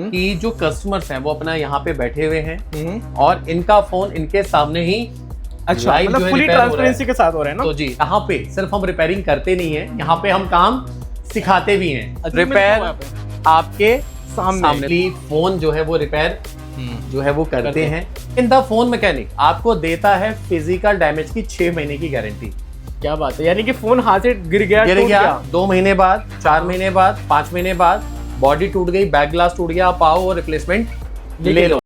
कि जो कस्टमर्स हैं वो अपना यहाँ पे बैठे हुए हैं और इनका फोन इनके सामने ही अच्छा, live मतलब जो है पूरी repair हो रहा है। ट्रांसपेरेंसी के साथ हो रहा है ना। तो जी यहाँ पे सिर्फ हम रिपेयरिंग करते नहीं है, यहाँ पे हम काम सिखाते भी हैं। अच्छा, रिपेयर मेरे को आपके सामने। फोन जो है वो रिपेयर जो है वो करते हैं। इन द फोन मैकेनिक आपको देता है फिजिकल डैमेज की 6 महीने की गारंटी। क्या बात है, यानी कि फोन हाथ से गिर गया, गिर टूट गया 2 महीने बाद, 4 महीने बाद, 5 महीने बाद, बॉडी टूट गई, बैक ग्लास टूट गया, आप आओ और रिप्लेसमेंट ले लो।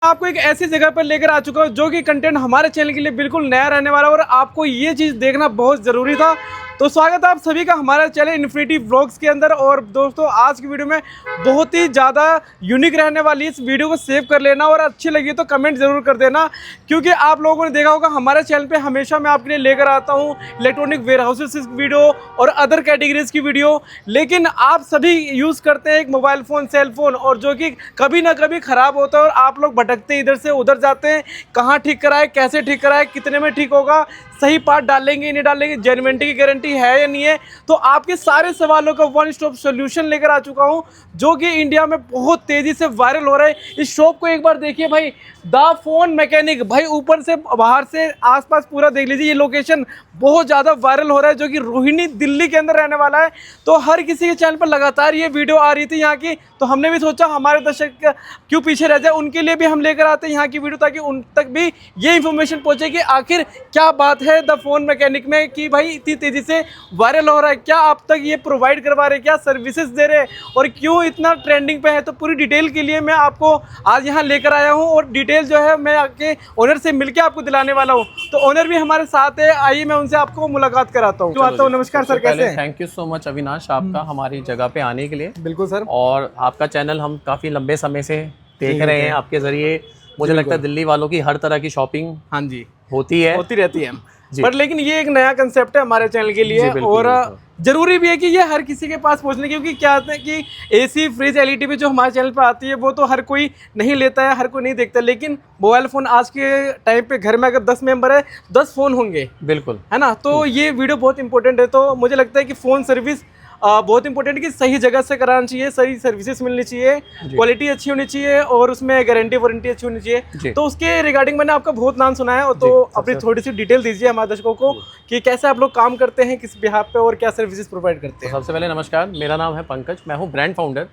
आपको एक ऐसी जगह पर लेकर आ चुका हूँ जो कि कंटेंट हमारे चैनल के लिए बिल्कुल नया रहने वाला है और आपको ये चीज़ देखना बहुत ज़रूरी था। तो स्वागत है आप सभी का हमारे चैनल इन्फिनिटी व्लॉग्स के अंदर। और दोस्तों आज की वीडियो में बहुत ही ज़्यादा यूनिक रहने वाली है। इस वीडियो को सेव कर लेना और अच्छी लगी तो कमेंट ज़रूर कर देना, क्योंकि आप लोगों ने देखा होगा हमारे चैनल पे हमेशा मैं आपके लिए लेकर आता हूँ इलेक्ट्रॉनिक वेयर हाउसेस की वीडियो और अदर कैटेगरीज की वीडियो। लेकिन आप सभी यूज़ करते हैं एक मोबाइल फ़ोन, सेल फ़ोन, और जो कि कभी ना कभी ख़राब होता है और आप लोग भटकते इधर से उधर जाते हैं, कहाँ ठीक कराए, कैसे ठीक कराए, कितने में ठीक होगा, सही पार्ट डालेंगे नहीं डालेंगे, जेन्युइनिटी की गारंटी है या नहीं है। तो आपके सारे सवालों का वन स्टॉप सॉल्यूशन लेकर आ चुका हूं जो कि इंडिया में बहुत तेजी से वायरल हो रहा है। इस शॉप को एक बार देखिए भाई, द फोन मैकेनिक। भाई ऊपर से बाहर से आसपास पूरा देख लीजिए, ये लोकेशन बहुत ज़्यादा वायरल हो रहा है जो कि रोहिणी दिल्ली के अंदर रहने वाला है। तो हर किसी के चैनल पर लगातार ये वीडियो आ रही थी यहाँ की, तो हमने भी सोचा हमारे दर्शक क्यों पीछे रह जाए, उनके लिए भी हम लेकर आते हैं यहाँ की वीडियो ताकि उन तक भी ये इन्फॉर्मेशन पहुँचे कि आखिर क्या बात है द फोन मैकेनिक में कि भाई इतनी तेज़ी से वायरल हो रहा है, क्या आप तक ये प्रोवाइड करवा रहे, क्या सर्विसेज दे रहे और क्यों इतना ट्रेंडिंग पे है। तो पूरी डिटेल के लिए मैं आपको आज यहाँ लेकर आया हूँ और डिटेल जो है मैं आके ओनर से मिलके आपको दिलाने वाला हूँ। तो ओनर भी हमारे साथ है, आइए मैं उनसे आपको मुलाकात कराता हूँ। नमस्कार सर, कैसे हैं? Thank you so much Avinash आपका हमारी जगह पे आने के लिए। बिल्कुल सर। और आपका चैनल हम काफ़ी लंबे समय से देख रहे हैं, आपके ज़रिए मुझे लगता है दिल्ली वालों की हर तरह की शॉपिंग हाँ जी होती रहती है। पर लेकिन ये एक नया कंसेप्ट है हमारे चैनल के लिए और जरूरी भी है कि ये हर किसी के पास पहुंचने, क्योंकि क्या होता है कि एसी, फ्रिज, एलईडी भी जो हमारे चैनल पे आती है वो तो हर कोई नहीं लेता है, हर कोई नहीं देखता। लेकिन मोबाइल फ़ोन आज के टाइम पे घर में अगर 10 मेंबर है 10 फ़ोन होंगे, बिल्कुल है ना। तो ये वीडियो बहुत इंपॉर्टेंट है। तो मुझे लगता है कि फ़ोन सर्विस बहुत इंपॉर्टेंट है कि सही जगह से कराना चाहिए, सही सर्विसेज मिलनी चाहिए, क्वालिटी अच्छी होनी चाहिए और उसमें गारंटी वारंटी अच्छी होनी चाहिए। तो उसके रिगार्डिंग मैंने आपका बहुत नाम सुना है, तो अपनी थोड़ी सी डिटेल दीजिए हमारे दर्शकों को कि कैसे आप लोग काम करते हैं, किस बिहाफ पे और क्या सर्विसेज प्रोवाइड करते हैं। सबसे पहले नमस्कार, मेरा नाम है पंकज, मैं हूँ ब्रांड फाउंडर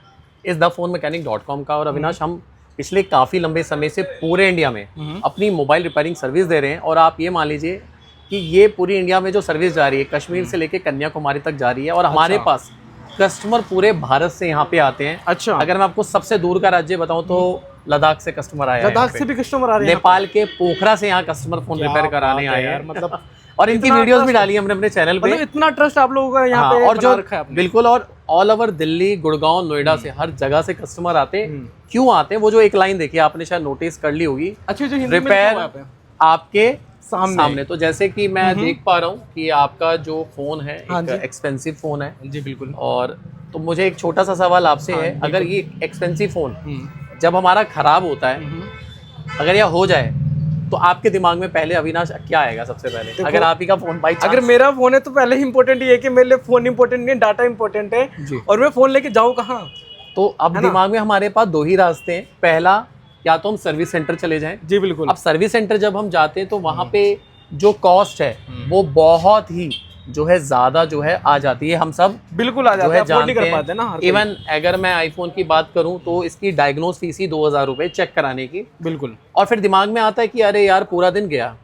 इस द फोन मैकेनिक.com का। और अविनाश, हम पिछले काफ़ी लंबे समय से पूरे इंडिया में अपनी मोबाइल रिपेयरिंग सर्विस दे रहे हैं। और आप ये मान लीजिए कि ये पूरी इंडिया में जो सर्विस जा रही है, कश्मीर से लेकर कन्याकुमारी तक जा रही है। और हमारे पास कस्टमर पूरे भारत से यहाँ पे आते हैं। अच्छा, अगर मैं आपको सबसे दूर का राज्य बताऊं तो लद्दाख से कस्टमर आया है, लद्दाख से भी कस्टमर आ रहे हैं, नेपाल के पोखरा से यहाँ कस्टमर फोन रिपेयर कराने आए हैं, मतलब और इनकी वीडियोस भी डाली हमने अपने चैनल पे। मतलब इतना ट्रस्ट आप लोगों का यहाँ पे और जो रखा है आपने। बिल्कुल, और ऑल ओवर दिल्ली, गुड़गांव, नोएडा से हर जगह से कस्टमर आते हैं। क्यों आते हैं? वो जो एक लाइन देखिए, आपने शायद नोटिस कर ली होगी, अच्छा जो हिंदी में रिपेयर आपके सामने। तो जैसे कि मैं देख पा रहा हूँ कि आपका जो फोन है एक एक्सपेंसिव फोन है जी। बिल्कुल। और तो मुझे एक छोटा सा सवाल आपसे है, अगर ये एक्सपेंसिव फोन जब हमारा खराब होता है, अगर यह हो जाए, तो आपके दिमाग में पहले अविनाश क्या आएगा सबसे पहले? अगर आप ही का फोन बाई अगर मेरा फोन है तो पहले ही इंपॉर्टेंट ये है कि मेरे लिए फोन इंपॉर्टेंट नहीं है, डाटा इंपॉर्टेंट है और मैं फोन लेके जाऊँ कहाँ। तो अब दिमाग में हमारे पास 2 ही रास्ते हैं। पहला, या तो हम सर्विस सेंटर चले जाएं। जी बिल्कुल। अब सर्विस सेंटर जब हम जाते हैं तो वहाँ पे जो कॉस्ट है वो बहुत ही जो है ज़्यादा जो है आ जाती है। हम सब बिल्कुल आ जाते हैं, अफोर्ड नहीं कर पाते ना। इवन अगर मैं आईफोन की बात करूं तो इसकी डायग्नोस फीस ही 2000 रुपये चेक कराने की। बिल्कुल। और फिर दिमाग में आता है कि अरे यार पूरा दिन गया।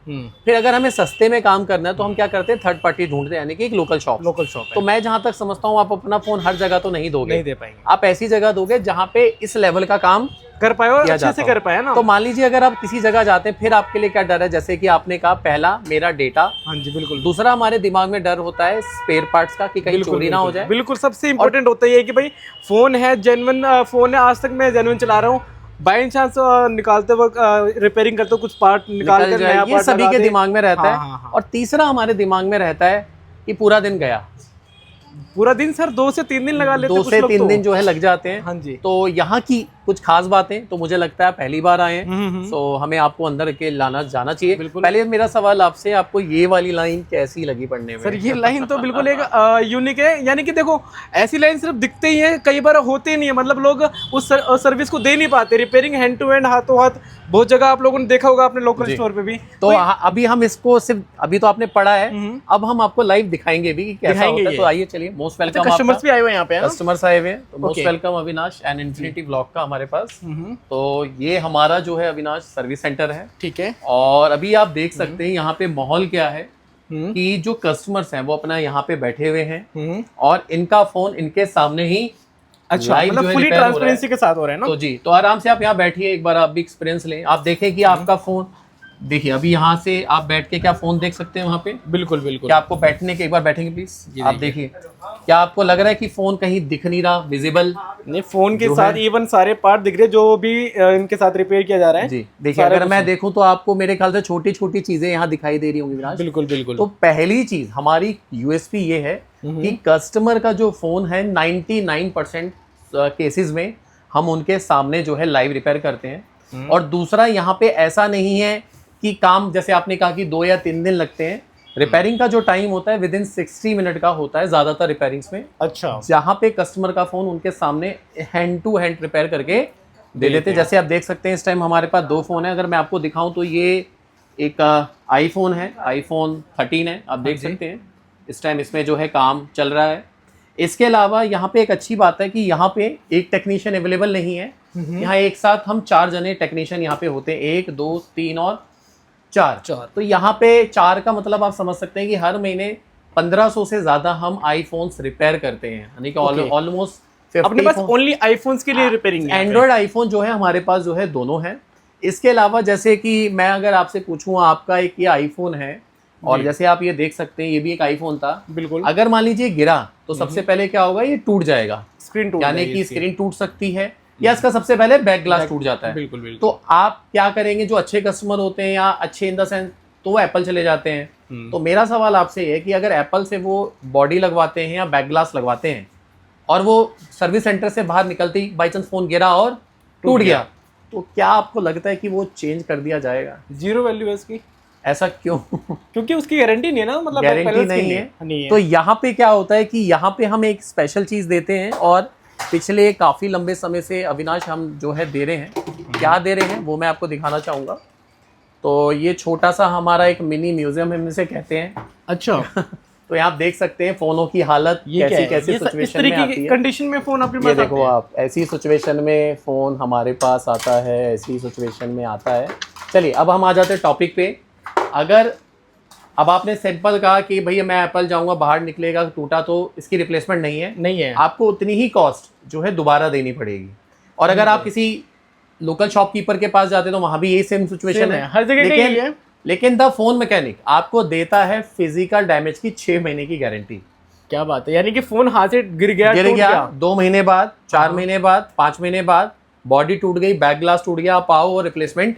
फिर अगर हमें सस्ते में काम करना है तो हम क्या करते हैं, थर्ड पार्टी ढूंढते हैं, यानी कि एक लोकल शॉप। तो मैं जहां तक समझता हूँ, आप अपना फोन हर जगह तो नहीं दोगे, नहीं दे पाएंगे। आप ऐसी जगह दोगे जहाँ पे इस लेवल का काम कर पाए और अच्छे से कर पाए ना। तो मान लीजिए अगर आप किसी जगह जाते हैं, फिर आपके लिए क्या डर है? जैसे कि आपने कहा, पहला मेरा डेटा। हाँ जी बिल्कुल। दूसरा, हमारे दिमाग में डर होता है स्पेयर पार्ट्स का कि कहीं चोरी ना हो जाए। बिल्कुल, सबसे इंपॉर्टेंट होता है कि भाई फोन है, जेन्युइन फोन है, आज तक मैं जेन्युइन चला रहा हूँ, बाई चांस निकालते वक्त रिपेयरिंग करते कुछ पार्ट निकाल कर नया ये सभी के दिमाग में रहता है। और तीसरा हमारे दिमाग में रहता है कि पूरा दिन गया, पूरा दिन सर 2 से 3 दिन लगा लेते हैं 2 से 3 दिन जो है लग जाते हैं। हाँ जी। तो यहाँ की कुछ खास बातें, तो मुझे लगता है पहली बार आए हैं, तो हमें आपको अंदर के लाना जाना चाहिए। बिल्कुल। पहले मेरा सवाल आपसे, आपको ये वाली लाइन कैसी लगी पढ़ने में? सर ये लाइन तो बिल्कुल एक यूनिक है, यानी कि देखो ऐसी लाइन सिर्फ दिखते ही है, कई बार होते नहीं है, मतलब लोग उस सर्विस को दे नहीं पाते। रिपेयरिंग हैंड टू हैंड, हाथों हाथ, बहुत जगह आप लोगों ने देखा होगा अपने लोकल स्टोर पे भी। तो अभी हम इसको सिर्फ, अभी तो आपने पढ़ा है, अब हम आपको लाइव दिखाएंगे भी कि कैसा होता है। तो आइए चलिए, मोस्ट वेलकम। कस्टमर्स भी आए हुए हैं यहाँ पे, कस्टमर्स आए हुए हैं, तो most welcome Avinash and infinity blog का हमारे पास। तो ये हमारा जो है अविनाश सर्विस सेंटर है, ठीक है। और अभी आप देख सकते हैं यहाँ पे माहौल क्या है कि जो कस्टमर्स हैं वो अपना यहाँ पे बैठे हुए हैं और इनका फोन इनके सामने ही अच्छा, मतलब फुली ट्रांसपेरेंसी के साथ हो रहा है ना। तो जी, तो आराम से आप यहाँ बैठिए, एक बार आप भी एक्सपीरियंस लें। आप देखें कि आपका फोन, देखिए अभी यहाँ से आप बैठ के क्या फोन देख सकते हैं वहाँ पे। बिल्कुल बिल्कुल। क्या आपको बैठने के, एक बार बैठेंगे प्लीज, आप देखिए क्या आपको लग रहा है कि फोन कहीं दिख नहीं रहा, विजिबल नहीं, फोन के साथ इवन सारे पार्ट दिख रहे हैं जो भी इनके साथ रिपेयर किया जा रहा है। जी देखिए, अगर मैं देखूं तो आपको मेरे ख्याल से छोटी छोटी चीजें यहाँ दिखाई दे रही होंगी विराज। बिल्कुल बिल्कुल। तो पहली चीज हमारी यूएसपी ये है कि कस्टमर का जो फोन है 99% केसेस में हम उनके सामने जो है लाइव रिपेयर करते हैं। और दूसरा, यहाँ पे ऐसा नहीं है कि काम, जैसे आपने कहा कि 2 या 3 दिन लगते हैं, रिपेयरिंग का जो टाइम होता है विदिन 60 मिनट का होता है ज्यादातर रिपेयरिंग्स में। अच्छा, जहाँ पे कस्टमर का फोन उनके सामने हैंड टू हैंड रिपेयर करके दे देते हैं। जैसे आप देख सकते हैं इस टाइम हमारे पास 2 फोन है, अगर मैं आपको दिखाऊं तो ये एक आईफोन है, आईफोन 13 है, आप देख सकते हैं इस टाइम इसमें जो है काम चल रहा है। इसके अलावा यहाँ पे एक अच्छी बात है कि यहाँ पे एक टेक्नीशियन अवेलेबल नहीं है, यहाँ एक साथ हम 4 जने टेक्नीशियन यहाँ पे होते हैं, 1 2 3 और 4। तो यहाँ पे 4 का मतलब आप समझ सकते हैं कि हर महीने 1500 से ज्यादा हम आईफोन्स रिपेयर करते हैं, यानी कि ऑलमोस्ट अपने पास ओनली आईफोन्स के लिए रिपेयरिंग। एंड्रॉइड आईफोन जो है हमारे पास जो है दोनों हैं। इसके अलावा जैसे कि मैं अगर आपसे पूछूं, आपका एक ये आईफोन है और जैसे आप ये देख सकते हैं ये भी एक आईफोन था। बिल्कुल। अगर मान लीजिए गिरा तो सबसे पहले क्या होगा, ये टूट जाएगा, स्क्रीन टूट, यानी कि स्क्रीन टूट सकती है, या इसका सबसे पहले बैक ग्लास टूट जाता है। बिल्कुल बिल्कुल। तो आप क्या करेंगे, जो अच्छे कस्टमर होते हैं या अच्छे इन द सेंस, तो वो एप्पल चले जाते हैं। तो मेरा सवाल आपसे ये है कि अगर एप्पल से वो बॉडी लगवाते हैं या बैक ग्लास लगवाते हैं और वो सर्विस सेंटर से बाहर निकलते ही बाई चांस फोन गिरा और टूट गया, तो क्या आपको लगता है कि वो चेंज कर दिया जाएगा? 0 वैल्यू है उसकी। ऐसा क्यों? क्योंकि उसकी गारंटी नहीं है ना, मतलब गारंटी नहीं है। तो यहाँ पे क्या होता है कि यहाँ पे हम एक स्पेशल चीज देते हैं, और पिछले काफी लंबे समय से अविनाश हम जो है दे रहे हैं। क्या दे रहे हैं वो मैं आपको दिखाना चाहूंगा। तो ये छोटा सा हमारा एक मिनी म्यूजियम हम इसे कहते हैं। अच्छा। तो यहाँ आप देख सकते हैं फोनों की हालत कैसी कैसी सिचुएशन में आती है, कंडीशन में फोन आपके पास। ये देखो आप, ऐसी सिचुएशन में फोन हमारे पास आता है, ऐसी सिचुएशन में आता है। चलिए अब हम आ जाते हैं टॉपिक पे। अगर अब आपने सिंपल कहा कि भैया मैं एप्पल जाऊंगा, बाहर निकलेगा टूटा, तो इसकी रिप्लेसमेंट नहीं है, आपको उतनी ही कॉस्ट जो है दोबारा देनी पड़ेगी। और अगर आप किसी लोकल शॉपकीपर के पास जाते तो वहां भी यही सेम सिचुएशन है, हर जगह। लेकिन द फोन मैकेनिक आपको देता है फिजिकल डैमेज की 6 महीने की गारंटी। क्या बात है, यानी कि फोन हाथ से गिर गया 2 महीने बाद, 4 महीने बाद, 5 महीने बाद बॉडी टूट गई, बैक ग्लास टूट गया, आप आओ और रिप्लेसमेंट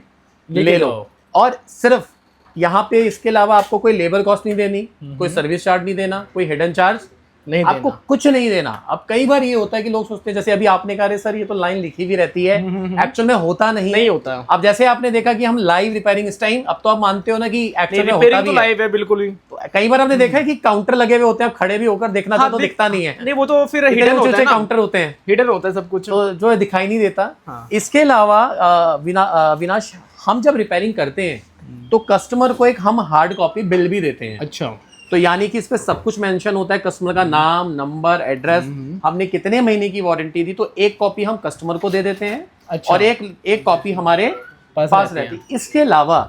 ले लो। और सिर्फ यहाँ पे इसके अलावा आपको कोई लेबर कॉस्ट नहीं देनी, कोई सर्विस चार्ज नहीं देना, कोई हिडन चार्ज नहीं, आपको कुछ नहीं देना। अब कई बार ये होता है कि लोग सोचते हैं, जैसे अभी आपने कहा सर ये तो लाइन लिखी भी रहती है, एक्चुअल में होता नहीं होता। अब जैसे आपने देखा कि हम लाइव रिपेयरिंग इस टाइम, अब तो आप मानते हो ना कि एक्चुअल में होता भी लाइव है। बिल्कुल ही। तो कई बार आपने देखा है कि काउंटर लगे हुए होते हैं, आप खड़े भी होकर देखना चाहते तो दिखता नहीं है। नहीं, वो तो फिर हिडन होता है, काउंटर होते हैं, हिडन होता है सब कुछ, तो जो है दिखाई नहीं देता। इसके अलावा विनाश, हम जब रिपेयरिंग करते हैं तो कस्टमर को एक हम हार्ड कॉपी बिल भी देते हैं। अच्छा। तो यानी कि इस पे सब कुछ मेंशन होता है, कस्टमर का नाम, नंबर, एड्रेस, हमने कितने महीने की वारंटी दी, तो एक कॉपी हम कस्टमर को दे देते हैं। अच्छा। और एक कॉपी हमारे पास रहती है। इसके अलावा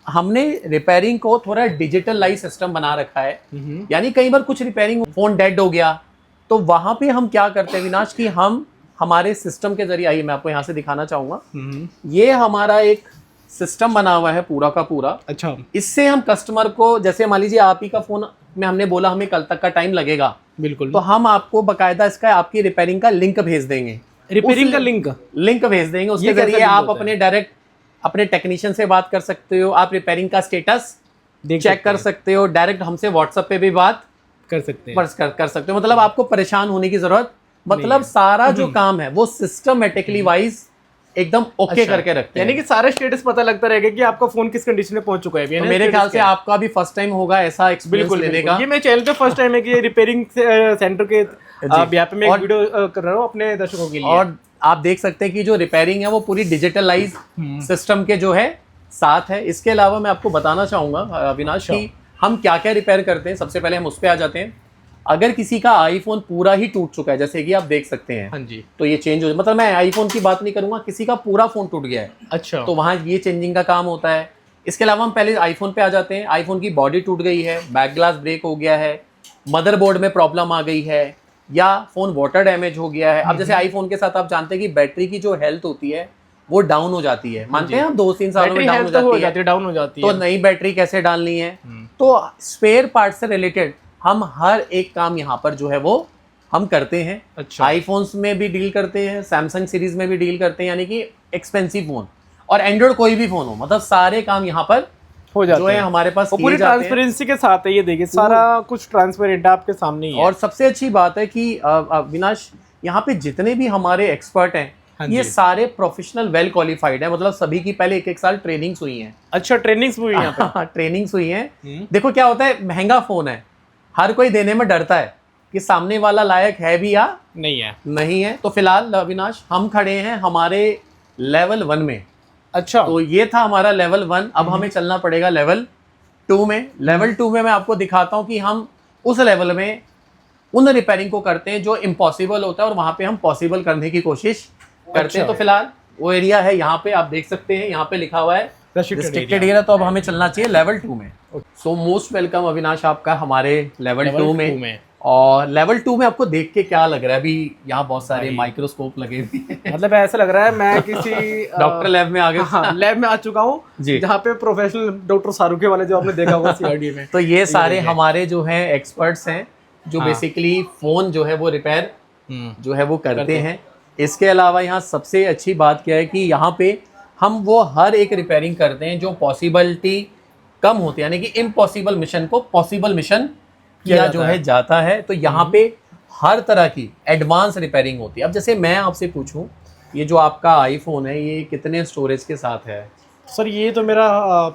हमने रिपेयरिंग को थोड़ा डिजिटलाइज सिस्टम बना रखा है, यानी कई बार कुछ रिपेयरिंग, फोन डेड हो गया, तो वहां पे हम क्या करते हैं विनाश की, हम हमारे सिस्टम के जरिए, आइए मैं आपको यहाँ से दिखाना चाहूंगा, ये हमारा एक सिस्टम बना हुआ है पूरा का पूरा। अच्छा। इससे हम कस्टमर को, जैसे मान लीजिए आप ही का फोन में हमने बोला हमें कल तक का टाइम लगेगा, बिल्कुल, तो हम आपको बकायदा इसका आपकी रिपेयरिंग का लिंक भेज देंगे, रिपेयरिंग का लिंक भेज देंगे। उसके जरिए आप अपने डायरेक्ट अपने टेक्नीशियन से बात कर सकते हो, आप रिपेयरिंग का स्टेटस चेक कर सकते हो, डायरेक्ट हमसे व्हाट्सएप पे भी बात कर सकते हैं। बस कर सकते हो, मतलब आपको परेशान होने की जरूरत, मतलब सारा जो काम है वो सिस्टमेटिकली वाइज एकदम ओके करके रखते हैं। यानी कि सारे स्टेटस पता लगता रहेगा कि आपका फोन किस कंडीशन में पहुंच चुका है। तो मेरे ख्याल से आपका भी फर्स्ट टाइम होगा ऐसा एक्सपीरियंस लेने का। ये मेरे चैनल पे फर्स्ट टाइम है कि रिपेयरिंग सेंटर के यहाँ पे मैं एक वीडियो कर रहा हूँ अपने दर्शकों के लिए। और आप देख सकते हैं कि जो रिपेयरिंग है वो पूरी डिजिटलाइज सिस्टम के जो है साथ है। इसके अलावा मैं आपको बताना चाहूंगा अविनाश कि हम क्या क्या रिपेयर करते हैं। सबसे पहले हम उस पर आ जाते हैं। अगर किसी का आईफोन पूरा ही टूट चुका है, जैसे कि आप देख सकते हैं, हाँ जी, तो ये चेंज हो, मतलब मैं आईफोन की बात नहीं करूंगा, किसी का पूरा फोन टूट गया है, अच्छा, तो वहाँ ये चेंजिंग का काम होता है। इसके अलावा हम पहले आईफोन पे आ जाते हैं। आईफोन की बॉडी टूट गई है, बैक ग्लास ब्रेक हो गया है, मदरबोर्ड में प्रॉब्लम आ गई है, या फोन वाटर डैमेज हो गया है। अब जैसे आईफोन के साथ आप जानते हैं कि बैटरी की जो हेल्थ होती है वो डाउन हो जाती है, मानते हैं आप 2-3 सालों में डाउन हो जाती है, तो नई बैटरी कैसे डालनी है। तो स्पेयर पार्ट से रिलेटेड हम हर एक काम यहाँ पर जो है वो हम करते हैं। अच्छा, आईफोन्स में भी डील करते हैं, सैमसंग सीरीज में भी डील करते हैं, यानी कि एक्सपेंसिव फोन और एंड्रॉइड कोई भी फोन हो, मतलब सारे काम यहाँ पर हो जाते जो है हमारे पास किए पूरी जाते हैं। ट्रांसपेरेंसी के साथ है, ये देखिए सारा कुछ ट्रांसपेरेंट है आपके सामने ही है। और सबसे अच्छी बात है कि अविनाश, यहाँ पे जितने भी हमारे एक्सपर्ट हैं, ये सारे प्रोफेशनल वेल क्वालिफाइड है, मतलब सभी की पहले 1-1 साल ट्रेनिंग्स हुई हैं। अच्छा, ट्रेनिंग्स हुई हैं यहाँ पे? ट्रेनिंग्स हुई हैं। देखो क्या होता है, महंगा फोन है, हर कोई देने में डरता है कि सामने वाला लायक है भी या नहीं है। तो फिलहाल अविनाश हम खड़े हैं हमारे लेवल 1 में। अच्छा, तो ये था हमारा लेवल 1। अब हमें चलना पड़ेगा लेवल 2 में। लेवल 2 में मैं आपको दिखाता हूँ कि हम उस लेवल में उन रिपेयरिंग को करते हैं जो इम्पॉसिबल होता है, और वहाँ पे हम पॉसिबल करने की कोशिश करते हैं। तो फिलहाल वो एरिया है, यहाँ पे आप देख सकते हैं, यहाँ पे लिखा हुआ है रिस्ट्रिक्टेड एरिया। तो अब हमें चलना चाहिए लेवल 2 में। सो मोस्ट वेलकम अविनाश आपका हमारे लेवल 2 में। और लेवल 2 में आपको देख के क्या लग रहा है? अभी यहाँ बहुत सारे माइक्रोस्कोप लगे हुए हैं, मतलब ऐसा लग रहा है मैं किसी डॉक्टर लैब में आ गए। हाँ, लैब में आ चुका हूँ, जहाँ पे प्रोफेशनल डॉक्टर शाहरुख वाले जो आपने देखा होगा सीआरडी में। तो ये सारे हमारे जो है एक्सपर्ट्स हैं, जो बेसिकली फोन जो है वो रिपेयर जो है वो करते हैं। इसके अलावा यहाँ सबसे अच्छी बात क्या है कि यहाँ पे हम वो हर एक रिपेयरिंग करते हैं जो पॉसिबिलिटी कम होती है, यानी कि इम्पॉसिबल मिशन को पॉसिबल मिशन किया जो है जाता है। तो यहाँ पे हर तरह की एडवांस रिपेयरिंग होती है। अब जैसे मैं आपसे पूछूं, ये जो आपका आईफोन है ये कितने स्टोरेज के साथ है? सर ये तो मेरा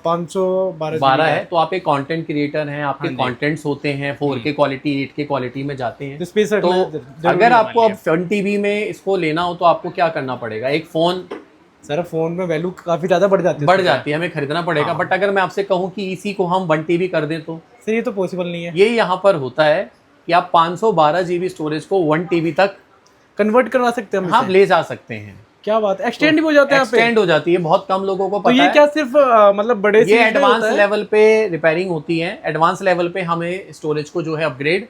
512 है। तो आप एक कंटेंट क्रिएटर हैं, आपके कंटेंट्स होते हैं 4K क्वालिटी 8K क्वालिटी में जाते हैं। तो अगर आपको अब फ्रंट टीवी में इसको लेना हो तो आपको क्या करना पड़ेगा? एक फोन, सर फोन में वैल्यू काफी ज्यादा बढ़ जाती है, हमें खरीदना पड़ेगा। बट अगर मैं आपसे कहूँ कि इसी को हम 1 TB कर दें तो सर ये तो पॉसिबल नहीं है। ये यहाँ पर होता है कि आप 512 GB स्टोरेज को 1 TB तक कन्वर्ट करवा सकते हैं, आप ले जा सकते हैं। क्या बात है, एक्सटेंड भी हो जाता है, एक्सटेंड हो जाती है, बहुत कम लोगों को पता है। तो ये क्या सिर्फ मतलब बड़े ये एडवांस लेवल पे रिपेयरिंग होती है। एडवांस लेवल पे हमें स्टोरेज को जो है अपग्रेड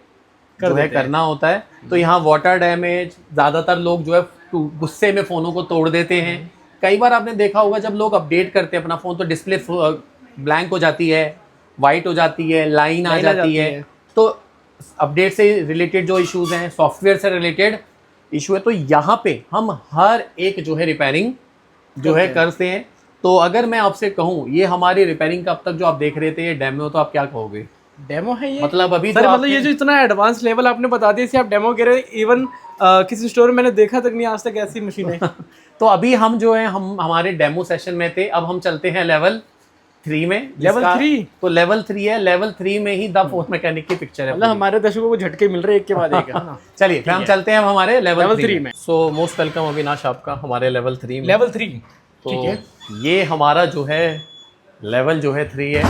जो है करना होता है। तो यहाँ वाटर डैमेज, ज्यादातर लोग जो है गुस्से में फोनों को तोड़ देते हैं। कई बार आपने देखा होगा जब लोग अपडेट करते हैं अपना फोन तो डिस्प्ले ब्लैंक हो जाती है, वाइट हो जाती है, लाइन आ जाती है। तो अपडेट से रिलेटेड जो इश्यूज हैं, सॉफ्टवेयर से रिलेटेड इशू है, तो यहाँ पे हम हर एक जो है रिपेयरिंग जो है करते हैं। तो अगर मैं आपसे कहूँ ये हमारी रिपेयरिंग का अब तक जो आप देख रहे थे ये डेमो, तो आप क्या कहोगे? डेमो है ये? मतलब अभी सर मतलब ये जो इतना एडवांस लेवल आपने बता दिया, इसे आप डेमो कह रहे हैं। इवन किसी स्टोर में मैंने देखा तक नहीं आज तक ऐसी मशीनें। तो अभी हम जो है हम हमारे डेमो सेशन में थे, अब हम चलते हैं लेवल 3 में। लेवल 3? तो लेवल 3 है। लेवल 3 में ही द फोन मैकेनिक की पिक्चर है। मतलब हमारे दर्शकों को झटके मिल रहे हैं एक के बाद एक। चलिए फिर हम चलते हैं हमारे लेवल 3 में। सो मोस्ट वेलकम अविनाश आपका हमारे लेवल 3 में। लेवल 3 ठीक है, ये हमारा जो है लेवल जो है 3 है।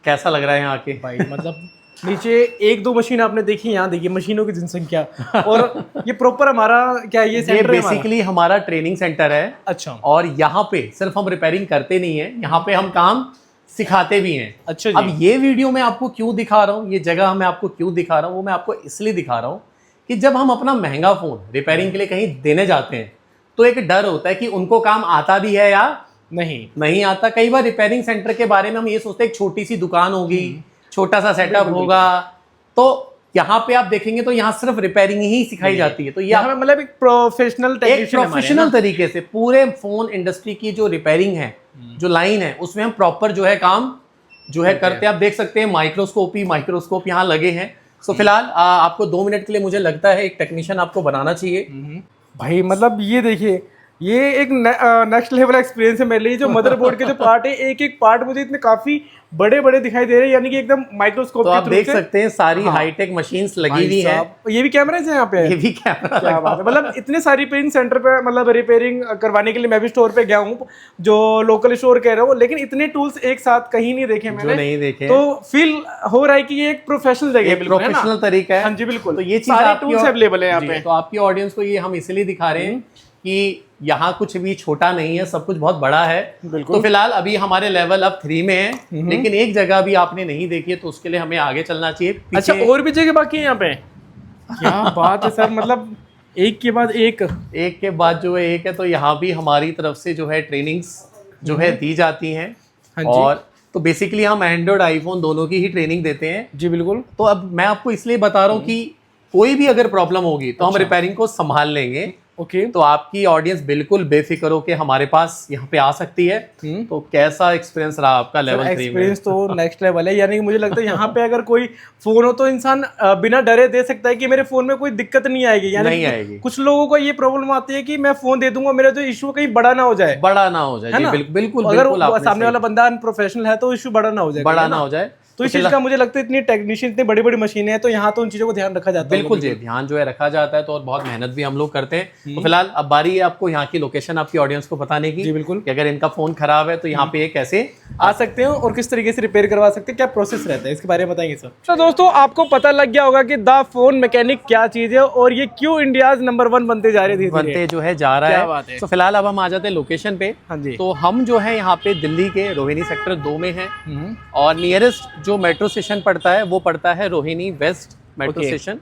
कैसा लग रहा है यहाँ के भाई? मतलब नीचे 1-2 मशीन आपने देखी, यहाँ देखिए मशीनों की जनसंख्या। और ये प्रॉपर हमारा क्या है? ये सेंटर बेसिकली हमारा ट्रेनिंग सेंटर है। अच्छा। और यहाँ पे सिर्फ हम रिपेयरिंग करते नहीं है, यहाँ पे हम काम सिखाते भी हैं। अच्छा जी। अब ये वीडियो मैं आपको क्यों दिखा रहा हूँ, ये जगह मैं आपको क्यों दिखा रहा हूँ, वो मैं आपको इसलिए दिखा रहा हूँ कि जब हम अपना महंगा फोन रिपेयरिंग के लिए कहीं देने जाते हैं तो एक डर होता है कि उनको काम आता भी है या नहीं आता। कई बार रिपेयरिंग सेंटर के बारे में हम ये सोचते हैं एक छोटी सी दुकान होगी, छोटा सा सेटअप होगा। तो यहाँ पे आप देखेंगे तो यहाँ सिर्फ रिपेयरिंग ही सिखाई जाती है। तो ये मतलब एक प्रोफेशनल तरीके से पूरे फोन इंडस्ट्री की जो रिपेयरिंग है, जो लाइन है, उसमें हम प्रॉपर जो है काम जो है करते हैं। आप देख सकते हैं माइक्रोस्कोप यहाँ लगे हैं। सो फिलहाल आपको 2 मिनट के लिए मुझे लगता है एक टेक्नीशियन आपको बनाना चाहिए। भाई मतलब ये देखिए, ये एक नेक्स्ट लेवल एक्सपीरियंस है मेरे लिए। जो मदरबोर्ड के जो पार्ट है, एक एक पार्ट मुझे इतने काफी बड़े बड़े दिखाई दे रहे हैं, यानी कि एकदम माइक्रोस्कोप तो के आप थ्रू देख से। सकते हैं सारी हाईटेक मशीन्स लगी हुई हैं। ये भी कैमराज हैं यहाँ पे? ये भी कैमरा क्या बात है, मतलब इतने सारी रिपेयरिंग सेंटर पे, मतलब रिपेयरिंग करवाने के लिए मैं भी स्टोर पे गया हूँ, जो लोकल स्टोर कह रहा हूँ, लेकिन इतने टूल्स एक साथ कहीं नहीं देखे मैंने। जो नहीं देखे, तो फील हो रहा है कि ये एक प्रोफेशनल जगह है, बिल्कुल, है ना? प्रोफेशनल तरीका है। हाँ जी बिल्कुल। तो ये चीज सारे आपकी टूल्स अवेलेबल है यहाँ जी, पे। तो आपकी ऑडियंस को ये हम इसलिए दिखा रहे हैं कि यहाँ कुछ भी छोटा नहीं है, सब कुछ बहुत बड़ा है। बिल्कुल। तो फिलहाल अभी हमारे लेवल अब 3 में है, लेकिन एक जगह भी आपने नहीं देखी है, तो उसके लिए हमें आगे चलना चाहिए। अच्छा, और भी जगह बाकी है यहाँ पे? क्या बात है सर, मतलब एक के बाद एक के बाद जो है एक है। तो यहाँ भी हमारी तरफ से जो है ट्रेनिंग्स जो है दी जाती हैं। हाँ जी। और तो बेसिकली हम एंड्रॉइड आईफोन दोनों की ही ट्रेनिंग देते हैं। जी बिल्कुल। तो अब मैं आपको इसलिए बता रहा हूँ कि कोई भी अगर प्रॉब्लम होगी तो हम रिपेयरिंग को संभाल लेंगे। ओके। तो आपकी ऑडियंस बिल्कुल बेफिक्र हो के हमारे पास यहाँ पे आ सकती है। तो कैसा एक्सपीरियंस रहा आपका लेवल 3 में? एक्सपीरियंस तो नेक्स्ट लेवल है, यानी कि मुझे लगता है यहाँ पे अगर कोई फोन हो तो इंसान बिना डरे दे सकता है कि मेरे फोन में कोई दिक्कत नहीं आएगी। यानी नहीं कि आएगी। कुछ लोगों को ये प्रॉब्लम आती है कि मैं फोन दे दूंगा, मेरा जो इशू कहीं बड़ा ना हो जाए। बड़ा ना हो जाए, है जी, ना? बिल्कुल अगर बिल्कुल आपने सामने सही- वाला बंदा अनप्रोफेशनल है तो इशू बड़ा ना हो जाए, बड़ा ना हो जाए। तो इस चीज का मुझे लगता है इतनी टेक्नीशियन, इतनी बड़ी बड़ी मशीनें हैं, तो यहाँ तो उन चीजों को ध्यान रखा जाता है। बिल्कुल जी, ध्यान जो है रखा जाता है। तो और बहुत मेहनत भी हम लोग करते हैं। तो फिलहाल अब बारी है आपको यहाँ की लोकेशन आपकी ऑडियंस को बताने की। जी बिल्कुल। कि अगर इनका फोन खराब है तो यहाँ पे ये कैसे आ सकते हैं और किस तरीके से रिपेयर करवा सकते हैं, क्या प्रोसेस रहता है, इसके बारे में बताएंगे सर। तो दोस्तों, आपको पता लग गया होगा कि द फोन मैकेनिक क्या चीज है और ये क्यों इंडियाज नंबर 1 बनते जा रहे थे, बनते जो है जा रहा क्या है। बात है। तो फिलहाल अब हम आ जाते हैं लोकेशन पे। हाँ जी। तो हम जो है यहाँ पे दिल्ली के रोहिणी सेक्टर 2 में हैं। और नियरेस्ट जो मेट्रो स्टेशन पड़ता है वो पड़ता है रोहिणी वेस्ट मेट्रो स्टेशन।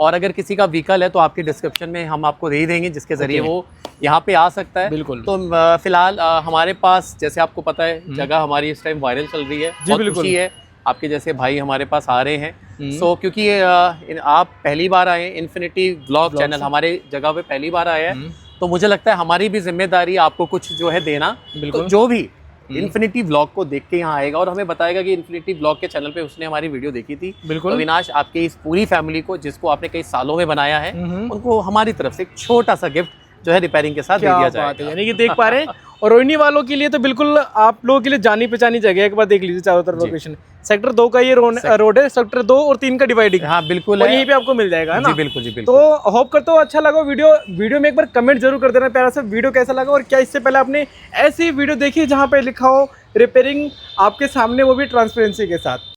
और अगर किसी का व्हीकल है तो आपके डिस्क्रिप्शन में हम आपको दे ही देंगे, जिसके जरिए वो यहाँ पे आ सकता है। बिल्कुल। तो फिलहाल हमारे पास, जैसे आपको पता है, जगह हमारी इस टाइम वायरल चल रही है। बहुत बिल्कुल। खुशी है आपके जैसे भाई हमारे पास आ रहे हैं। सो क्योंकि आप पहली बार आए, इन्फिनिटी व्लॉग चैनल हमारे जगह पे पहली बार आया है, तो मुझे लगता है हमारी भी जिम्मेदारी आपको कुछ जो है देना। बिल्कुल। तो जो भी इन्फिनिटी व्लॉग को देख के यहाँ आएगा और हमें बताएगा कि इन्फिनिटी व्लॉग के चैनल पे उसने हमारी वीडियो देखी थी, बिल्कुल। तो अविनाश आपके इस पूरी फैमिली को, जिसको आपने कई सालों में बनाया है, उनको हमारी तरफ से एक छोटा सा गिफ्ट जो है रिपेयरिंग के साथ दे दिया जाएगा। यानी कि देख पा रहे हैं, और रोहिणी वालों के लिए तो बिल्कुल आप लोगों के लिए जानी पहचानी जगह है। एक बार देख लीजिए चारों तरफ लोकेशन। सेक्टर 2 का ये रोड है, सेक्टर 2 और 3 का डिवाइडिंग। हाँ बिल्कुल और है। यहीं पे आपको मिल जाएगा, है ना? जी बिल्कुल, जी बिल्कुल। तो होप करता हूँ अच्छा लगा वीडियो में एक बार कमेंट जरूर कर देना प्यारा सा, वीडियो कैसा लगा, और क्या इससे पहले आपने ऐसी वीडियो देखी जहाँ पे लिखा हो रिपेयरिंग आपके सामने, वो भी ट्रांसपेरेंसी के साथ।